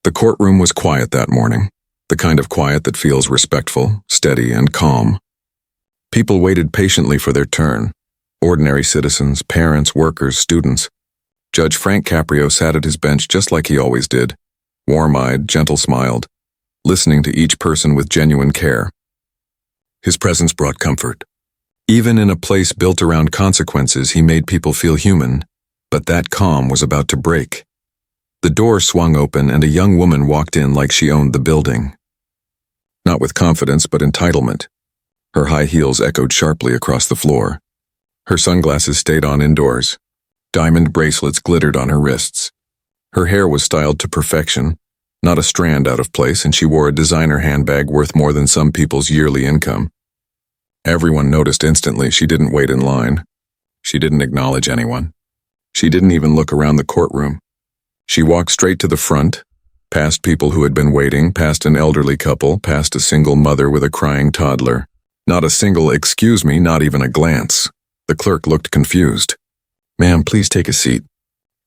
The courtroom was quiet that morning, the kind of quiet that feels respectful, steady, and calm. People waited patiently for their turn. Ordinary citizens, parents, workers, students. Judge Frank Caprio sat at his bench just like he always did, warm-eyed, gentle-smiled, listening to each person with genuine care. His presence brought comfort. Even in a place built around consequences, he made people feel human, but that calm was about to break. The door swung open and a young woman walked in like she owned the building. Not with confidence, but entitlement. Her high heels echoed sharply across the floor. Her sunglasses stayed on indoors. Diamond bracelets glittered on her wrists. Her hair was styled to perfection, not a strand out of place, and she wore a designer handbag worth more than some people's yearly income. Everyone noticed instantly. She didn't wait in line. She didn't acknowledge anyone. She didn't even look around the courtroom. She walked straight to the front, past people who had been waiting, past an elderly couple, past a single mother with a crying toddler. Not a single "excuse me," not even a glance. The clerk looked confused. "Ma'am, please take a seat.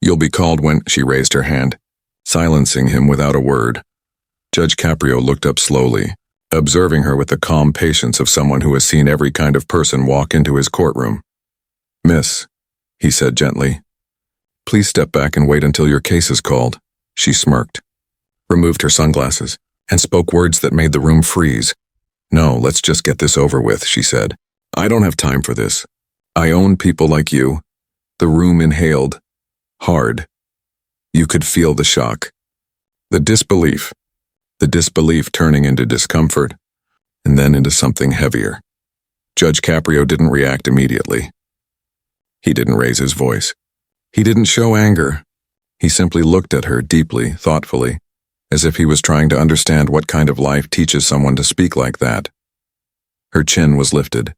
You'll be called when—" She raised her hand, silencing him without a word. Judge Caprio looked up slowly, observing her with the calm patience of someone who has seen every kind of person walk into his courtroom. "Miss," he said gently, "please step back and wait until your case is called." She smirked, removed her sunglasses, and spoke words that made the room freeze. "No, let's just get this over with," she said. "I don't have time for this. I own people like you." The room inhaled, hard. You could feel the shock. The disbelief turning into discomfort, and then into something heavier. Judge Caprio didn't react immediately. He didn't raise his voice. He didn't show anger. He simply looked at her deeply, thoughtfully, as if he was trying to understand what kind of life teaches someone to speak like that. Her chin was lifted.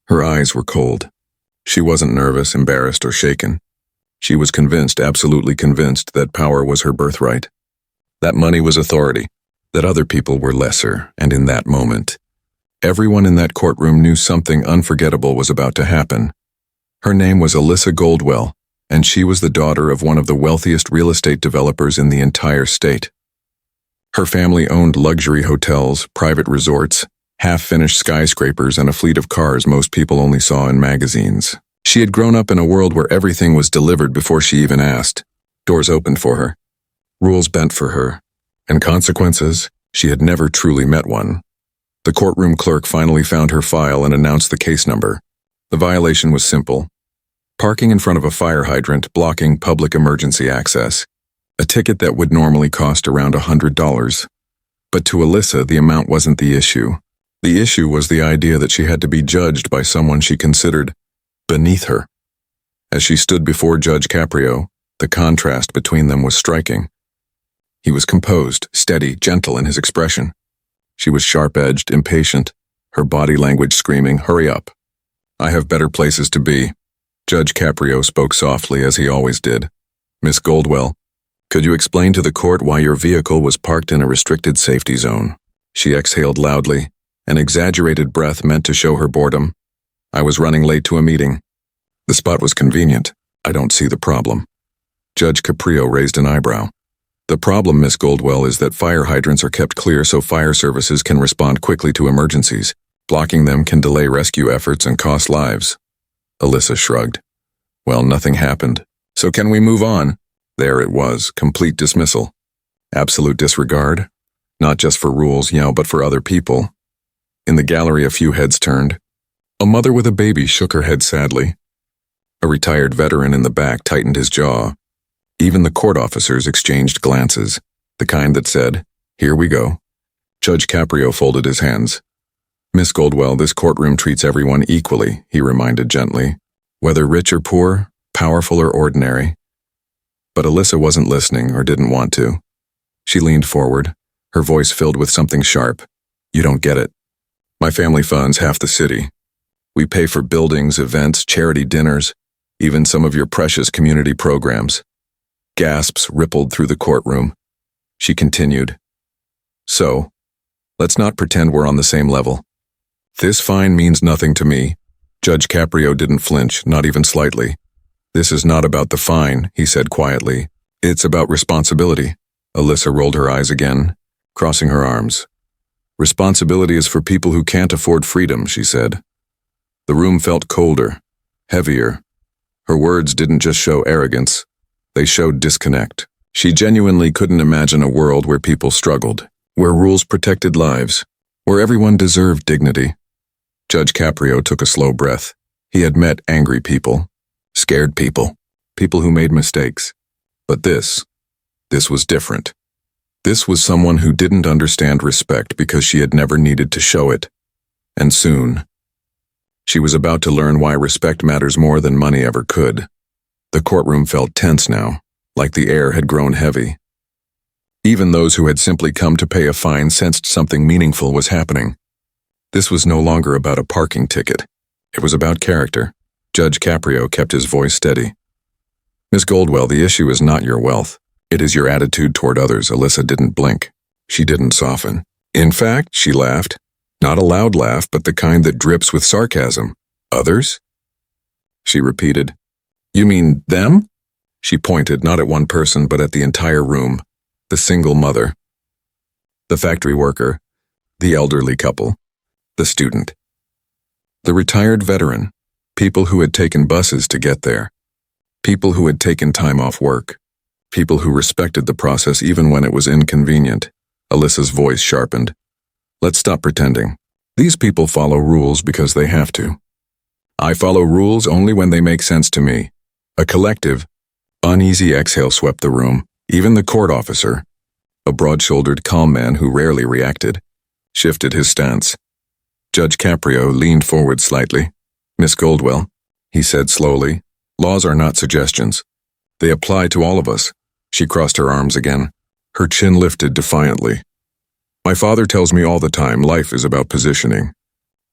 Her eyes were cold. She wasn't nervous, embarrassed, or shaken. She was convinced, absolutely convinced, that power was her birthright. That money was authority, that other people were lesser, and in that moment, everyone in that courtroom knew something unforgettable was about to happen. Her name was Alyssa Goldwell, and she was the daughter of one of the wealthiest real estate developers in the entire state. Her family owned luxury hotels, private resorts, half-finished skyscrapers, and a fleet of cars most people only saw in magazines. She had grown up in a world where everything was delivered before she even asked. Doors opened for her, rules bent for her, and consequences, she had never truly met one. The courtroom clerk finally found her file and announced the case number. The violation was simple: parking in front of a fire hydrant, blocking public emergency access. A ticket that would normally cost around $100. But to Alyssa, the amount wasn't the issue. The issue was the idea that she had to be judged by someone she considered beneath her. As she stood before Judge Caprio, the contrast between them was striking. He was composed, steady, gentle in his expression. She was sharp-edged, impatient, her body language screaming, "Hurry up. I have better places to be." Judge Caprio spoke softly, as he always did. "Miss Goldwell, could you explain to the court why your vehicle was parked in a restricted safety zone?" She exhaled loudly, an exaggerated breath meant to show her boredom. "I was running late to a meeting. The spot was convenient. I don't see the problem." Judge Caprio raised an eyebrow. "The problem, Miss Goldwell, is that fire hydrants are kept clear so fire services can respond quickly to emergencies. Blocking them can delay rescue efforts and cost lives." Alyssa shrugged. "Well, nothing happened. So can we move on?" There it was, complete dismissal. Absolute disregard. Not just for rules, but for other people. In the gallery, a few heads turned. A mother with a baby shook her head sadly. A retired veteran in the back tightened his jaw. Even the court officers exchanged glances, the kind that said, "Here we go." Judge Caprio folded his hands. "Miss Goldwell, this courtroom treats everyone equally," he reminded gently, "whether rich or poor, powerful or ordinary." But Alyssa wasn't listening, or didn't want to. She leaned forward, her voice filled with something sharp. "You don't get it. My family funds half the city. We pay for buildings, events, charity dinners, even some of your precious community programs." Gasps rippled through the courtroom. She continued, "So, let's not pretend we're on the same level. This fine means nothing to me." Judge Caprio didn't flinch, not even slightly. "This is not about the fine," he said quietly. "It's about responsibility. Alyssa rolled her eyes again, crossing her arms. Responsibility is for people who can't afford freedom, she said. The room felt colder, heavier. Her words didn't just show arrogance, they showed disconnect. She genuinely couldn't imagine a world where people struggled, where rules protected lives, where everyone deserved dignity. Judge Caprio took a slow breath. He had met angry people, scared people, people who made mistakes. But this was different. This was someone who didn't understand respect because she had never needed to show it. And soon, she was about to learn why respect matters more than money ever could. The courtroom felt tense now, like the air had grown heavy. Even those who had simply come to pay a fine sensed something meaningful was happening. This was no longer about a parking ticket. It was about character. Judge Caprio kept his voice steady. Miss Goldwell, the issue is not your wealth. It is your attitude toward others. Alyssa didn't blink. She didn't soften. In fact, she laughed. Not a loud laugh, but the kind that drips with sarcasm. Others? She repeated. You mean them? She pointed not at one person, but at the entire room. The single mother. The factory worker. The elderly couple. The student. The retired veteran. People who had taken buses to get there. People who had taken time off work. People who respected the process even when it was inconvenient. Alyssa's voice sharpened. Let's stop pretending. These people follow rules because they have to. I follow rules only when they make sense to me. A collective, uneasy exhale swept the room. Even the court officer, a broad-shouldered, calm man who rarely reacted, shifted his stance. Judge Caprio leaned forward slightly. Miss Goldwell, he said slowly, laws are not suggestions. They apply to all of us. She crossed her arms again. Her chin lifted defiantly. My father tells me all the time, life is about positioning.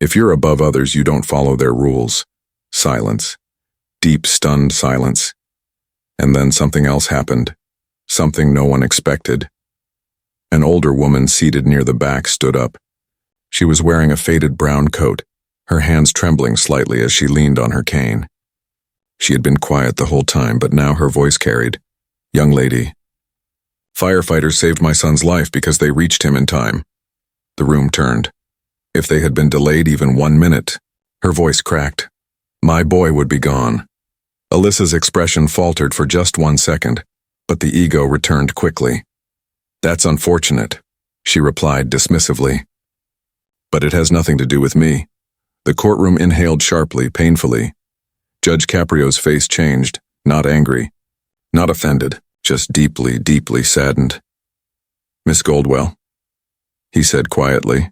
If you're above others, you don't follow their rules. Silence. Deep, stunned silence. And then something else happened. Something no one expected. An older woman seated near the back stood up. She was wearing a faded brown coat, her hands trembling slightly as she leaned on her cane. She had been quiet the whole time, but now her voice carried. Young lady. Firefighters saved my son's life because they reached him in time. The room turned. If they had been delayed even 1 minute, her voice cracked. My boy would be gone. Alyssa's expression faltered for just 1 second, but the ego returned quickly. That's unfortunate, she replied dismissively. But it has nothing to do with me. The courtroom inhaled sharply, painfully. Judge Caprio's face changed, not angry, not offended, just deeply, deeply saddened. Miss Goldwell, he said quietly.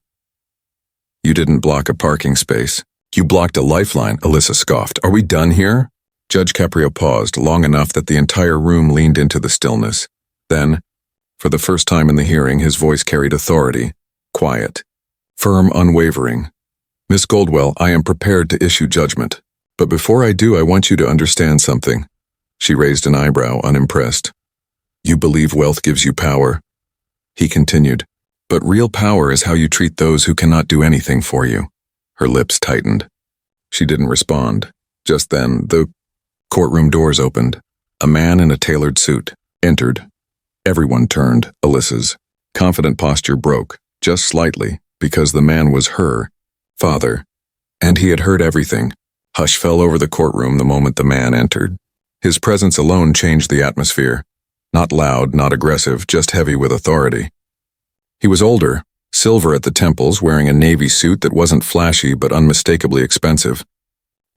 You didn't block a parking space. You blocked a lifeline, Alyssa scoffed. Are we done here? Judge Caprio paused long enough that the entire room leaned into the stillness. Then, for the first time in the hearing, his voice carried authority, quiet, firm, unwavering. Miss Goldwell, I am prepared to issue judgment. But before I do, I want you to understand something. She raised an eyebrow, unimpressed. You believe wealth gives you power. He continued. But real power is how you treat those who cannot do anything for you. Her lips tightened. She didn't respond. Just then, the courtroom doors opened. A man in a tailored suit entered. Everyone turned. Alyssa's confident posture broke, just slightly, because the man was her father, and he had heard everything. Hush fell over the courtroom the moment the man entered. His presence alone changed the atmosphere. Not loud, not aggressive, just heavy with authority. He was older, silver at the temples, wearing a navy suit that wasn't flashy but unmistakably expensive.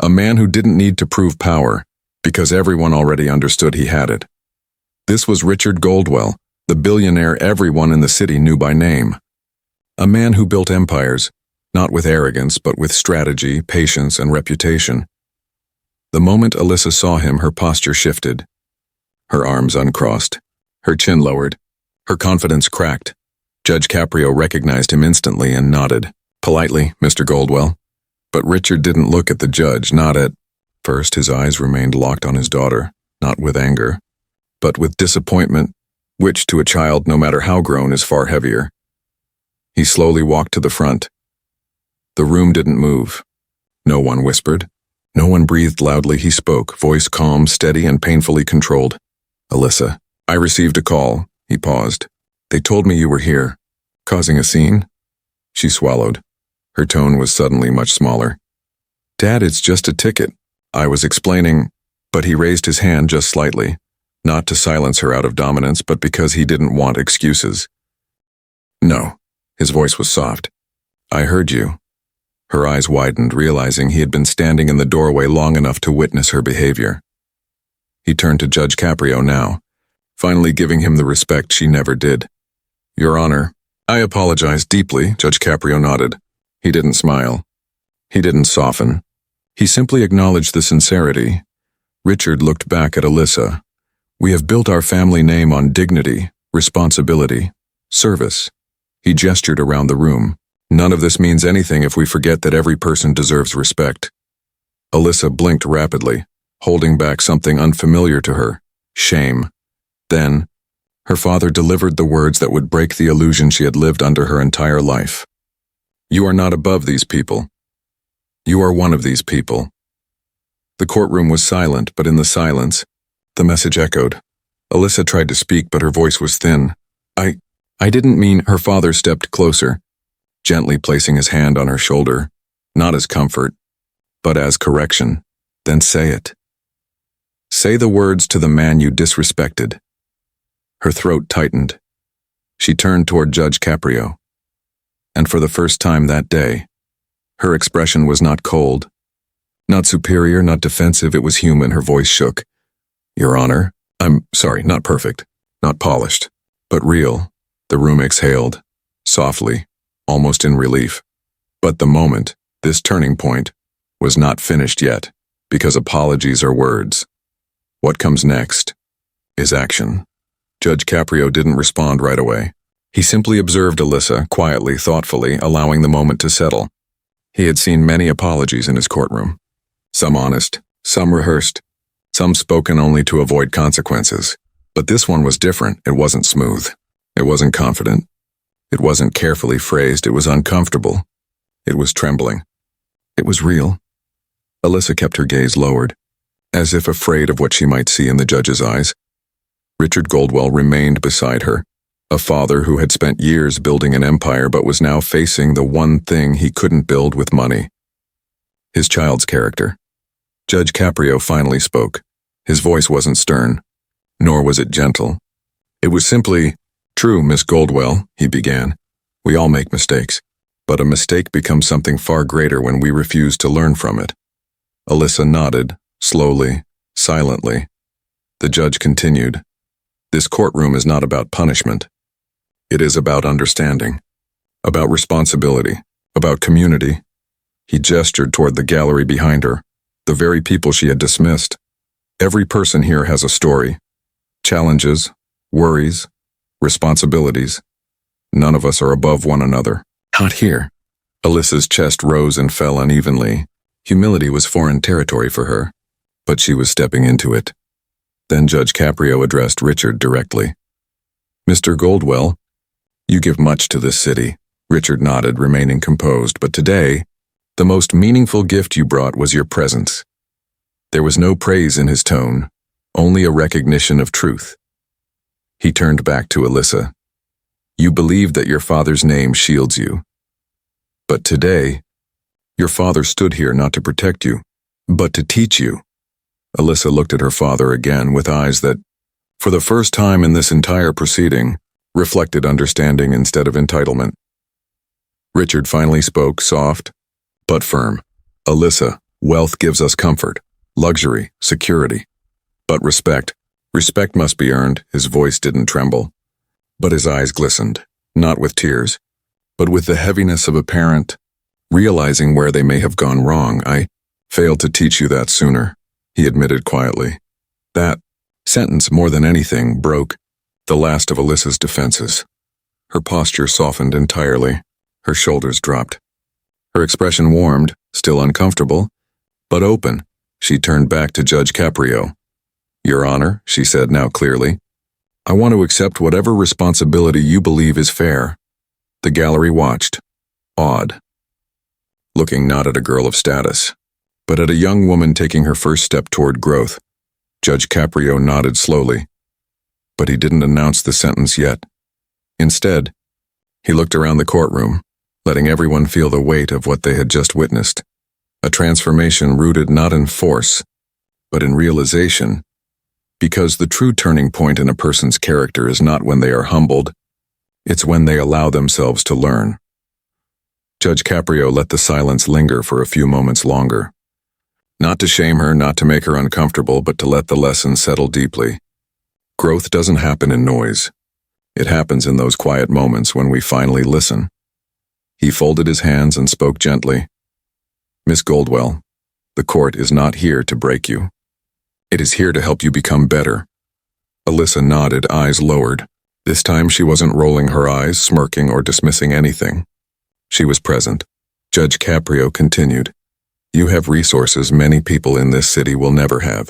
A man who didn't need to prove power, because everyone already understood he had it. This was Richard Goldwell, the billionaire everyone in the city knew by name. A man who built empires, not with arrogance but with strategy, patience, and reputation. The moment Alyssa saw him, her posture shifted. Her arms uncrossed, her chin lowered, her confidence cracked. Judge Caprio recognized him instantly and nodded. Politely, Mr. Goldwell. But Richard didn't look at the judge, not at... First, his eyes remained locked on his daughter, not with anger, but with disappointment, which to a child, no matter how grown, is far heavier. He slowly walked to the front. The room didn't move. No one whispered. No one breathed loudly. He spoke, voice calm, steady, and painfully controlled. Alyssa, I received a call. He paused. They told me you were here. Causing a scene? She swallowed. Her tone was suddenly much smaller. Dad, it's just a ticket. I was explaining, but he raised his hand just slightly, not to silence her out of dominance, but because he didn't want excuses. No, his voice was soft. I heard you. Her eyes widened, realizing he had been standing in the doorway long enough to witness her behavior. He turned to Judge Caprio now, finally giving him the respect she never did. Your Honor, I apologize deeply, Judge Caprio nodded. He didn't smile. He didn't soften. He simply acknowledged the sincerity. Richard looked back at Alyssa. We have built our family name on dignity, responsibility, service. He gestured around the room. None of this means anything if we forget that every person deserves respect. Alyssa blinked rapidly, holding back something unfamiliar to her, shame. Then, her father delivered the words that would break the illusion she had lived under her entire life. You are not above these people. You are one of these people. The courtroom was silent, but in the silence, the message echoed. Alyssa tried to speak, but her voice was thin. I didn't mean. Her father stepped closer, gently placing his hand on her shoulder, not as comfort, but as correction. Then say it. Say the words to the man you disrespected. Her throat tightened. She turned toward Judge Caprio. And for the first time that day, her expression was not cold, not superior, not defensive, it was human. Her voice shook. Your Honor, I'm sorry, not perfect, not polished, but real. The room exhaled, softly, almost in relief. But the moment, this turning point, was not finished yet, because apologies are words. What comes next is action. Judge Caprio didn't respond right away. He simply observed Alyssa, quietly, thoughtfully, allowing the moment to settle. He had seen many apologies in his courtroom. Some honest, some rehearsed, some spoken only to avoid consequences. But this one was different. It wasn't smooth. It wasn't confident. It wasn't carefully phrased. It was uncomfortable. It was trembling. It was real. Alyssa kept her gaze lowered, as if afraid of what she might see in the judge's eyes. Richard Goldwell remained beside her, a father who had spent years building an empire but was now facing the one thing he couldn't build with money. His child's character. Judge Caprio finally spoke. His voice wasn't stern, nor was it gentle. It was simply, "True, Miss Goldwell," he began. "We all make mistakes, but a mistake becomes something far greater when we refuse to learn from it." Alyssa nodded, slowly, silently. The judge continued. This courtroom is not about punishment. It is about understanding, about responsibility, about community. He gestured toward the gallery behind her, the very people she had dismissed. Every person here has a story, challenges, worries, responsibilities. None of us are above one another. Not here. Alyssa's chest rose and fell unevenly. Humility was foreign territory for her, but she was stepping into it. Then Judge Caprio addressed Richard directly. Mr. Goldwell, you give much to this city. Richard nodded, remaining composed, but today, the most meaningful gift you brought was your presence. There was no praise in his tone, only a recognition of truth. He turned back to Alyssa. You believe that your father's name shields you. But today, your father stood here not to protect you, but to teach you. Alyssa looked at her father again with eyes that, for the first time in this entire proceeding, reflected understanding instead of entitlement. Richard finally spoke, soft, but firm. Alyssa, wealth gives us comfort, luxury, security. But respect must be earned. His voice didn't tremble, but his eyes glistened, not with tears, but with the heaviness of a parent, realizing where they may have gone wrong. I failed to teach you that sooner, he admitted quietly. That sentence, more than anything, broke the last of Alyssa's defenses. Her posture softened entirely. Her shoulders dropped. Her expression warmed, still uncomfortable, but open. She turned back to Judge Caprio. Your Honor, she said now clearly, I want to accept whatever responsibility you believe is fair. The gallery watched, awed, looking not at a girl of status, but at a young woman taking her first step toward growth. Judge Caprio nodded slowly, but he didn't announce the sentence yet. Instead, he looked around the courtroom, letting everyone feel the weight of what they had just witnessed. A transformation rooted not in force, but in realization, because the true turning point in a person's character is not when they are humbled, it's when they allow themselves to learn. Judge Caprio let the silence linger for a few moments longer. Not to shame her, not to make her uncomfortable, but to let the lesson settle deeply. Growth doesn't happen in noise. It happens in those quiet moments when we finally listen. He folded his hands and spoke gently. Miss Goldwell, the court is not here to break you. It is here to help you become better. Alyssa nodded, eyes lowered. This time she wasn't rolling her eyes, smirking, or dismissing anything. She was present. Judge Caprio continued. You have resources many people in this city will never have.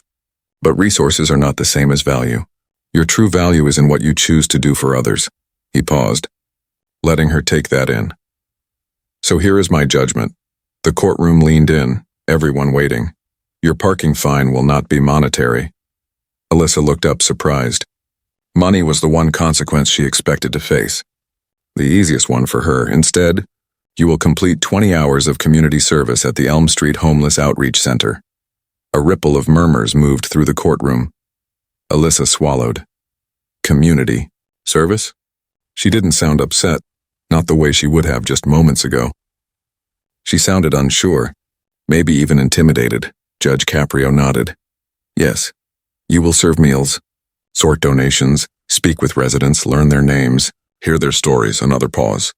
But resources are not the same as value. Your true value is in what you choose to do for others. He paused, letting her take that in. So here is my judgment. The courtroom leaned in, everyone waiting. Your parking fine will not be monetary. Alyssa looked up, surprised. Money was the one consequence she expected to face. The easiest one for her. Instead, you will complete 20 hours of community service at the Elm Street Homeless Outreach Center. A ripple of murmurs moved through the courtroom. Alyssa swallowed. Community service? She didn't sound upset, not the way she would have just moments ago. She sounded unsure, maybe even intimidated. Judge Caprio nodded. Yes, you will serve meals, sort donations, speak with residents, learn their names, hear their stories. Another pause.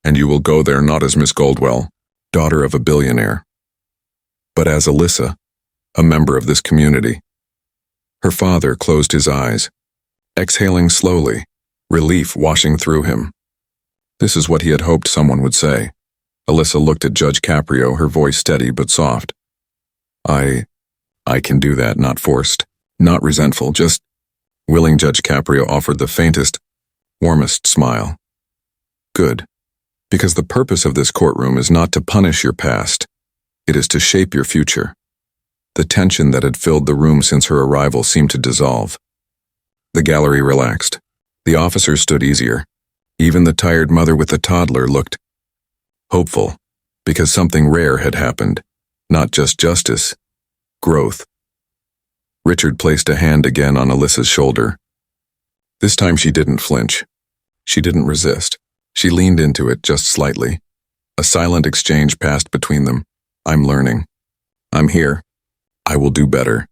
And you will go there not as Miss Goldwell, daughter of a billionaire, but as Alyssa, a member of this community. Her father closed his eyes, exhaling slowly, relief washing through him. This is what he had hoped someone would say. Alyssa looked at Judge Caprio, her voice steady but soft. I can do that, not forced, not resentful, just willing. Judge Caprio offered the faintest, warmest smile. Good. Because the purpose of this courtroom is not to punish your past, it is to shape your future. The tension that had filled the room since her arrival seemed to dissolve. The gallery relaxed. The officers stood easier. Even the tired mother with the toddler looked hopeful, because something rare had happened. Not just justice, growth. Richard placed a hand again on Alyssa's shoulder. This time she didn't flinch. She didn't resist. She leaned into it just slightly. A silent exchange passed between them. I'm learning. I'm here. I will do better.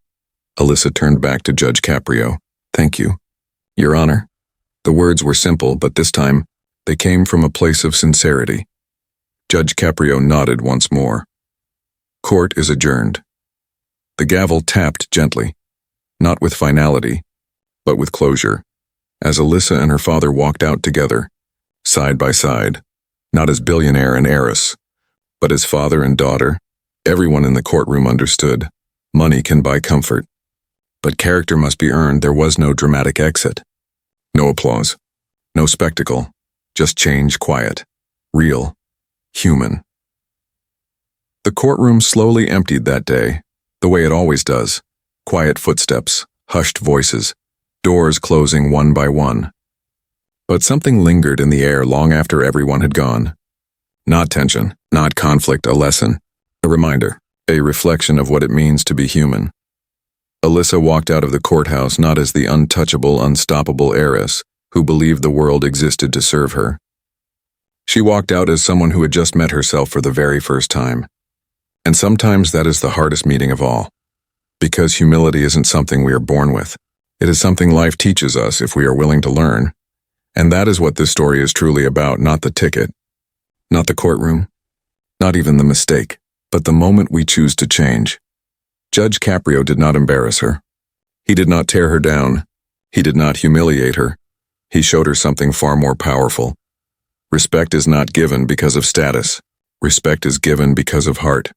Alyssa turned back to Judge Caprio. Thank you, Your Honor. The words were simple, but this time, they came from a place of sincerity. Judge Caprio nodded once more. Court is adjourned. The gavel tapped gently, not with finality, but with closure, as Alyssa and her father walked out together, side by side, not as billionaire and heiress, but as father and daughter. Everyone in the courtroom understood. Money can buy comfort, but character must be earned. There was no dramatic exit. No applause. No spectacle. Just change, quiet, real, human. The courtroom slowly emptied that day, the way it always does. Quiet footsteps, hushed voices, doors closing one by one. But something lingered in the air long after everyone had gone. Not tension, not conflict, a lesson, a reminder, a reflection of what it means to be human. Alyssa walked out of the courthouse not as the untouchable, unstoppable heiress who believed the world existed to serve her. She walked out as someone who had just met herself for the very first time. And sometimes that is the hardest meeting of all. Because humility isn't something we are born with. It is something life teaches us if we are willing to learn. And that is what this story is truly about, not the ticket, not the courtroom, not even the mistake, but the moment we choose to change. Judge Caprio did not embarrass her. He did not tear her down. He did not humiliate her. He showed her something far more powerful. Respect is not given because of status. Respect is given because of heart.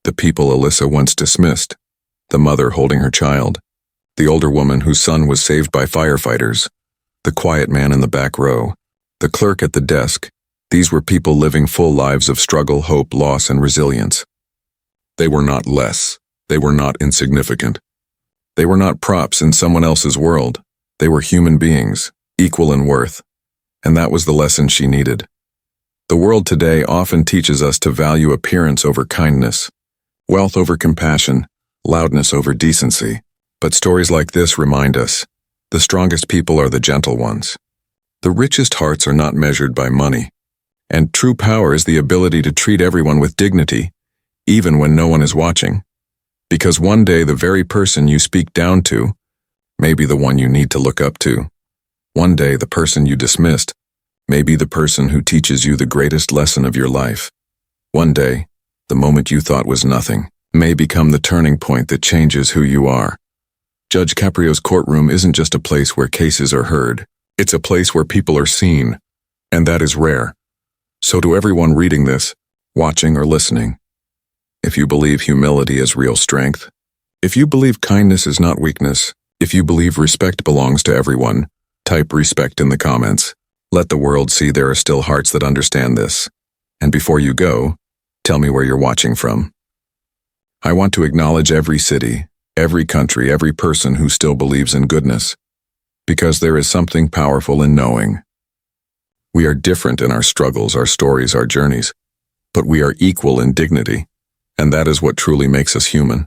The people Alyssa once dismissed, the mother holding her child, the older woman whose son was saved by firefighters, the quiet man in the back row, the clerk at the desk. These were people living full lives of struggle, hope, loss, and resilience. They were not less. They were not insignificant. They were not props in someone else's world. They were human beings, equal in worth. And that was the lesson she needed. The world today often teaches us to value appearance over kindness, wealth over compassion, loudness over decency. But stories like this remind us, the strongest people are the gentle ones. The richest hearts are not measured by money. And true power is the ability to treat everyone with dignity, even when no one is watching. Because one day the very person you speak down to may be the one you need to look up to. One day the person you dismissed may be the person who teaches you the greatest lesson of your life. One day, the moment you thought was nothing may become the turning point that changes who you are. Judge Caprio's courtroom isn't just a place where cases are heard. It's a place where people are seen, and that is rare. So to everyone reading this, watching or listening, if you believe humility is real strength, if you believe kindness is not weakness, if you believe respect belongs to everyone, type respect in the comments. Let the world see there are still hearts that understand this. And before you go, tell me where you're watching from. I want to acknowledge every city, every country, every person who still believes in goodness, because there is something powerful in knowing. We are different in our struggles, our stories, our journeys, but we are equal in dignity, and that is what truly makes us human.